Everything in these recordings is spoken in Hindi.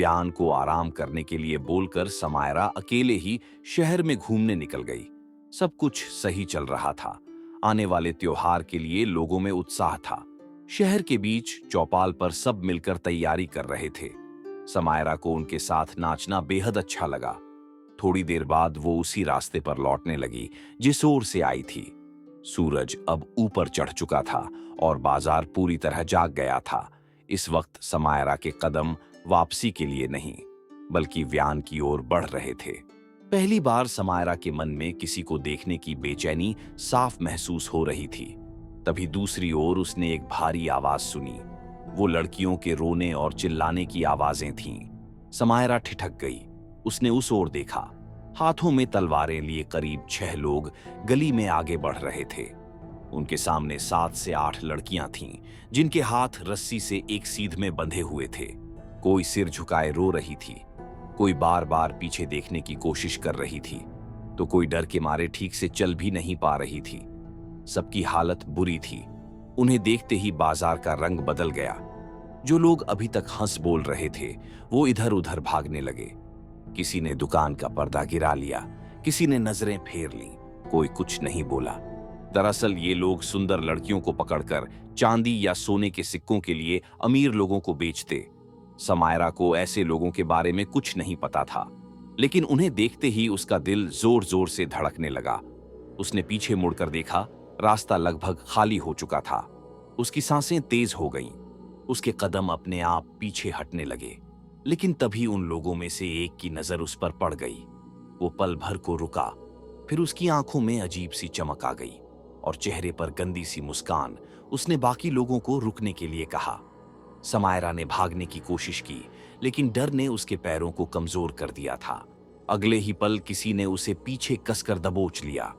व्यान को आराम करने के लिए बोलकर समायरा अकेले ही शहर में घूमने निकल गई। सब कुछ सही चल रहा था। आने वाले त्योहार के लिए लोगों में उत्साह था। शहर के बीच चौपाल पर सब मिलकर तैयारी कर रहे थे। समायरा को उनके साथ नाचना बेहद अच्छा लगा। थोड़ी देर बाद वो उसी रास्ते पर लौटने लगी जिस ओर से आई थी। सूरज अब ऊपर चढ़ चुका था और बाजार पूरी तरह जाग गया था। इस वक्त समायरा के कदम वापसी के लिए नहीं, बल्कि व्यान की ओर बढ़ रहे थे। पहली बार समायरा के मन में किसी को देखने की बेचैनी साफ महसूस हो रही थी। तभी दूसरी ओर उसने एक भारी आवाज सुनी। वो लड़कियों के रोने और चिल्लाने की आवाजें थीं। समायरा ठिठक गई। उसने उस ओर देखा। हाथों में तलवारें लिए करीब 6 लोग गली में आगे बढ़ रहे थे। उनके सामने 7 से 8 लड़कियां थीं, जिनके हाथ रस्सी से एक सीध में बंधे हुए थे। कोई सिर झुकाए रो रही थी, कोई बार बार पीछे देखने की कोशिश कर रही थी, तो कोई डर के मारे ठीक से चल भी नहीं पा रही थी। सबकी हालत बुरी थी। उन्हें देखते ही बाजार का रंग बदल गया। जो लोग अभी तक हंस बोल रहे थे, वो इधर उधर भागने लगे। किसी ने दुकान का पर्दा गिरा लिया, किसी ने नजरें फेर लीं, कोई कुछ नहीं बोला। दरअसल ये लोग सुंदर लड़कियों को पकड़कर चांदी या सोने के सिक्कों के लिए अमीर लोगों को बेचते। समायरा को ऐसे लोगों के बारे में कुछ नहीं पता था, लेकिन उन्हें देखते ही उसका दिल जोर जोर से धड़कने लगा। उसने पीछे मुड़कर देखा। रास्ता लगभग खाली हो चुका था। उसकी सांसें तेज हो गईं। उसके कदम अपने आप पीछे हटने लगे। लेकिन तभी उन लोगों में से एक की नजर उस पर पड़ गई। वो पल भर को रुका, फिर उसकी आंखों में अजीब सी चमक आ गई और चेहरे पर गंदी सी मुस्कान। उसने बाकी लोगों को रुकने के लिए कहा। समायरा ने भागने की कोशिश की, लेकिन डर ने उसके पैरों को कमजोर कर दिया था। अगले ही पल किसी ने उसे पीछे कसकर दबोच लिया।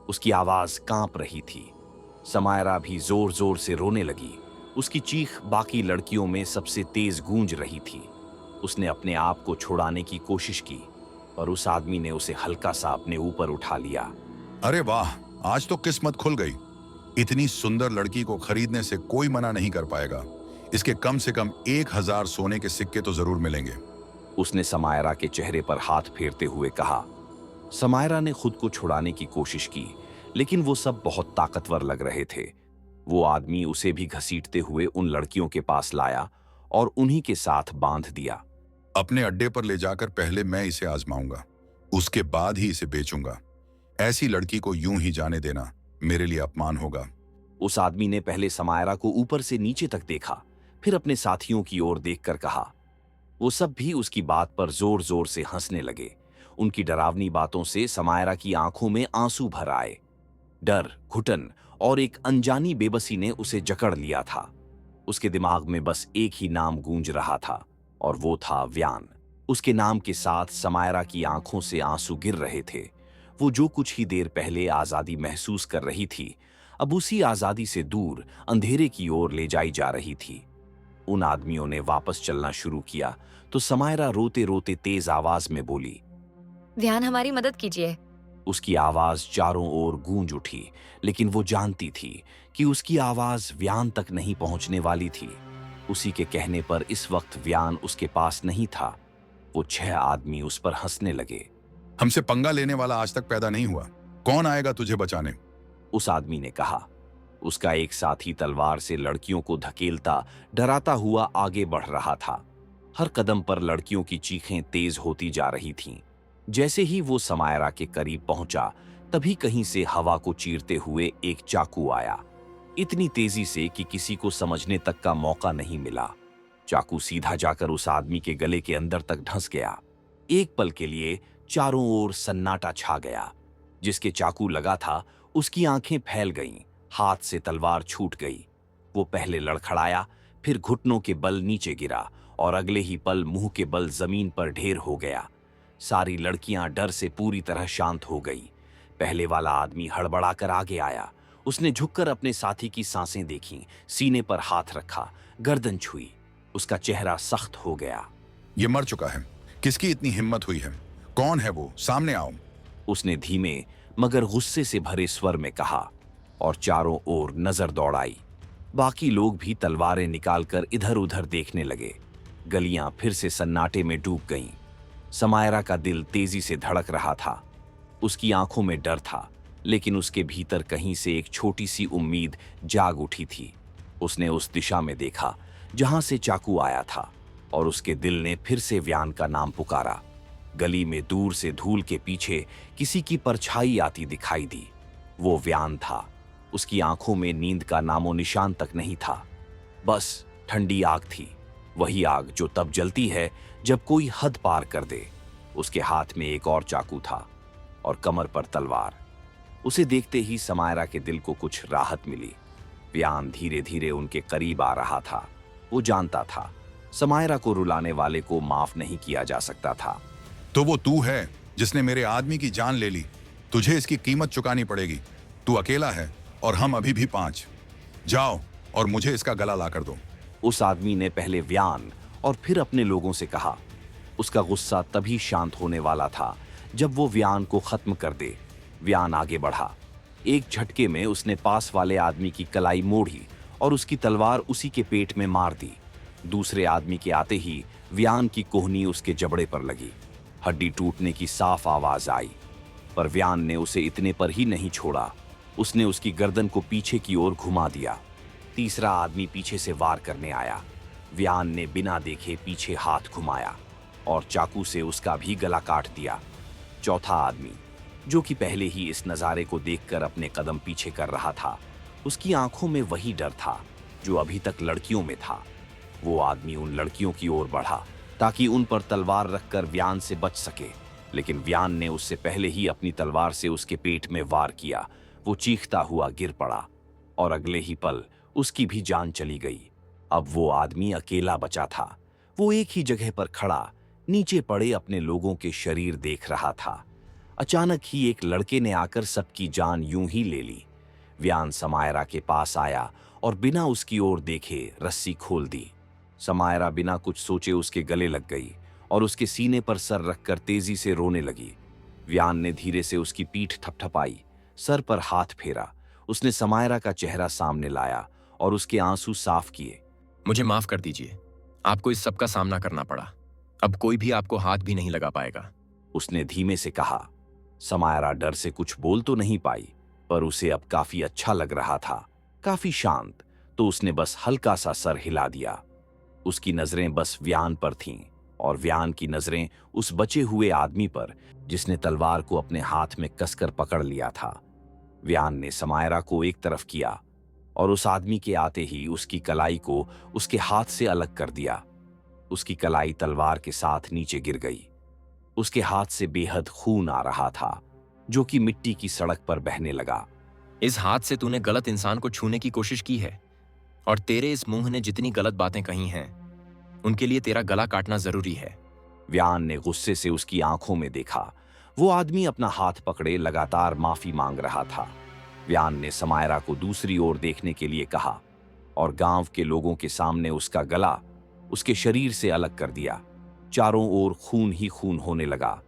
उसकी आवाज कांप रही थी। समायरा भी जोर जोर से रोने लगी। उसकी चीख बाकी लड़कियों में सबसे तेज गूंज रही थी। उसने अपने आप को छुड़ाने की कोशिश की, पर उस आदमी ने उसे हल्का सा अपने ऊपर उठा लिया। अरे वाह, आज तो किस्मत खुल गई। इतनी सुंदर लड़की को खरीदने से कोई मना नहीं कर पाएगा। इसके कम से कम 1000 सोने के सिक्के तो जरूर मिलेंगे। उसने समायरा के चेहरे पर हाथ फेरते हुए कहा। समायरा ने खुद को छुड़ाने की कोशिश की, लेकिन वो सब बहुत ताकतवर लग रहे थे। वो आदमी उसे भी घसीटते हुए उन लड़कियों के पास लाया और उन्हीं के साथ बांध दिया। अपने अड्डे पर ले जाकर पहले मैं इसे आजमाऊंगा, उसके बाद ही इसे बेचूंगा। ऐसी लड़की को यूं ही जाने देना मेरे लिए अपमान होगा। उस आदमी ने पहले समायरा को ऊपर से नीचे तक देखा, फिर अपने साथियों की ओर देखकर कहा। वो सब भी उसकी बात पर जोर जोर से हंसने लगे। उनकी डरावनी बातों से समायरा की आंखों में आंसू भर आए। डर, घुटन और एक अनजानी बेबसी ने उसे जकड़ लिया था। उसके दिमाग में बस एक ही नाम गूंज रहा था, और वो था व्यान। उसके नाम के साथ समायरा की आंखों से आंसू गिर रहे थे। वो जो कुछ ही देर पहले आजादी महसूस कर रही थी, अब उसी आजादी से दूर अंधेरे की ओर ले जाई जा रही थी। उन आदमियों ने वापस चलना शुरू किया तो समायरा रोते रोते तेज आवाज में बोली, व्यान, हमारी मदद कीजिए। उसकी आवाज चारों ओर गूंज उठी, लेकिन वो जानती थी कि उसकी आवाज व्यान तक नहीं पहुंचने वाली थी। उसी के कहने पर इस वक्त व्यान उसके पास नहीं था। वो 6 आदमी उस पर हंसने लगे। हमसे पंगा लेने वाला आज तक पैदा नहीं हुआ, कौन आएगा तुझे बचाने? उस आदमी ने कहा। उसका एक साथी तलवार से लड़कियों को धकेलता डराता हुआ आगे बढ़ रहा था। हर कदम पर लड़कियों की चीखें तेज होती जा रही थीं। जैसे ही वो समायरा के करीब पहुंचा, तभी कहीं से हवा को चीरते हुए एक चाकू आया, इतनी तेजी से कि किसी को समझने तक का मौका नहीं मिला। चाकू सीधा जाकर उस आदमी के गले के अंदर तक धंस गया। एक पल के लिए चारों ओर सन्नाटा छा गया। जिसके चाकू लगा था उसकी आंखें फैल गईं, हाथ से तलवार छूट गई। वो पहले लड़खड़ाया, फिर घुटनों के बल नीचे गिरा और अगले ही पल मुंह के बल जमीन पर ढेर हो गया। सारी लड़कियां डर से पूरी तरह शांत हो गई। पहले वाला आदमी हड़बड़ाकर आगे आया। उसने झुककर अपने साथी की सांसें देखीं, सीने पर हाथ रखा, गर्दन छुई। उसका चेहरा सख्त हो गया। ये मर चुका है, किसकी इतनी हिम्मत हुई है? कौन है वो? सामने आओ, उसने धीमे मगर गुस्से से भरे स्वर में कहा और चारों ओर नजर दौड़ाई। बाकी लोग भी तलवारें निकालकर इधर उधर देखने लगे। गलियां फिर से सन्नाटे में डूब गईं। समायरा का दिल तेजी से धड़क रहा था। उसकी आंखों में डर था, लेकिन उसके भीतर कहीं से एक छोटी सी उम्मीद जाग उठी थी। उसने उस दिशा में देखा जहां से चाकू आया था, और उसके दिल ने फिर से व्यान का नाम पुकारा। गली में दूर से धूल के पीछे किसी की परछाई आती दिखाई दी। वो व्यान था। उसकी आंखों में नींद का नामो निशान तक नहीं था, बस ठंडी आग थी। वही आग जो तब जलती है जब कोई हद पार कर दे। उसके हाथ में एक और चाकू था और कमर पर तलवार। उसे देखते ही समायरा के दिल को कुछ राहत मिली। व्यान धीरे धीरे उनके करीब आ रहा था। वो जानता था समायरा को रुलाने वाले को माफ नहीं किया जा सकता था। तो वो तू है जिसने मेरे आदमी की जान ले ली। तुझे इसकी कीमत चुकानी पड़ेगी। तू अकेला है और हम अभी भी 5। जाओ और मुझे इसका गला ला कर दो। उस आदमी ने पहले व्यान और फिर अपने लोगों से कहा। उसका गुस्सा तभी शांत होने वाला था जब वो व्यान को खत्म कर दे। व्यान आगे बढ़ा। एक झटके में उसने पास वाले आदमी की कलाई मोड़ी और उसकी तलवार उसी के पेट में मार दी। दूसरे आदमी के आते ही व्यान की कोहनी उसके जबड़े पर लगी। हड्डी टूटने की साफ आवाज आई, पर व्यान ने उसे इतने पर ही नहीं छोड़ा। उसने उसकी गर्दन को पीछे की ओर घुमा दिया। तीसरा आदमी पीछे से वार करने आया। व्यान ने बिना देखे पीछे हाथ घुमाया और चाकू से उसका भी गला काट दिया। चौथा आदमी, जो कि पहले ही इस नजारे को देखकर अपने कदम पीछे कर रहा था, उसकी आंखों में वही डर था जो अभी तक लड़कियों में था। वो आदमी उन लड़कियों की ओर बढ़ा ताकि उन पर तलवार रखकर व्यान से बच सके, लेकिन व्यान ने उससे पहले ही अपनी तलवार से उसके पेट में वार किया। वो चीखता हुआ गिर पड़ा और अगले ही पल उसकी भी जान चली गई। अब वो आदमी अकेला बचा था। वो एक ही जगह पर खड़ा नीचे पड़े अपने लोगों के शरीर देख रहा था। अचानक ही एक लड़के ने आकर सबकी जान यूं ही ले ली। व्यान समायरा के पास आया और बिना उसकी ओर देखे रस्सी खोल दी। समायरा बिना कुछ सोचे उसके गले लग गई और उसके सीने पर सर रखकर तेजी से रोने लगी। व्यान ने धीरे से उसकी पीठ थपथपाई, सर पर हाथ फेरा। उसने समायरा का चेहरा सामने लाया और उसके आंसू साफ किए। मुझे माफ कर दीजिए, आपको इस सब का सामना करना पड़ा। अब कोई भी आपको हाथ भी नहीं लगा पाएगा, उसने धीमे से कहा। समायरा डर से कुछ बोल तो नहीं पाई, पर उसे अब काफी अच्छा लग रहा था, काफी शांत। तो उसने बस हल्का सा सर हिला दिया। उसकी नजरें बस व्यान पर थीं और व्यान की नजरें उस बचे हुए आदमी पर जिसने तलवार को अपने हाथ में कसकर पकड़ लिया था। व्यान ने समायरा को एक तरफ किया और उस आदमी के आते ही उसकी कलाई को उसके हाथ से अलग कर दिया। उसकी कलाई तलवार के साथ नीचे गिर गई। उसके हाथ से बेहद खून आ रहा था, जो कि मिट्टी की सड़क पर बहने लगा। इस हाथ से तूने गलत इंसान को छूने की कोशिश की है, और तेरे इस मुंह ने जितनी गलत बातें कही हैं, उनके लिए तेरा गला काटना जरूरी है। व्यान ने गुस्से से उसकी आंखों में देखा। वो आदमी अपना हाथ पकड़े लगातार माफी मांग रहा था। व्यान ने समायरा को दूसरी ओर देखने के लिए कहा और गांव के लोगों के सामने उसका गला उसके शरीर से अलग कर दिया। चारों ओर खून ही खून होने लगा।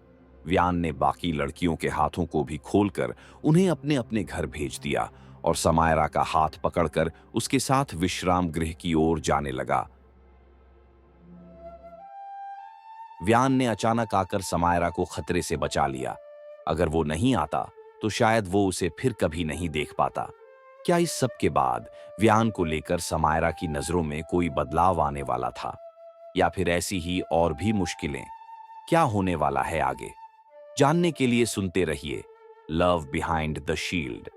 व्यान ने बाकी लड़कियों के हाथों को भी खोलकर उन्हें अपने अपने घर भेज दिया और समायरा का हाथ पकड़कर उसके साथ विश्राम गृह की ओर जाने लगा। व्यान ने अचानक आकर समायरा को खतरे से बचा लिया। अगर वो नहीं आता तो शायद वो उसे फिर कभी नहीं देख पाता। क्या इस सब के बाद व्यान को लेकर समायरा की नजरों में कोई बदलाव आने वाला था, या फिर ऐसी ही और भी मुश्किलें? क्या होने वाला है आगे, जानने के लिए सुनते रहिए लव बिहाइंड द शील्ड।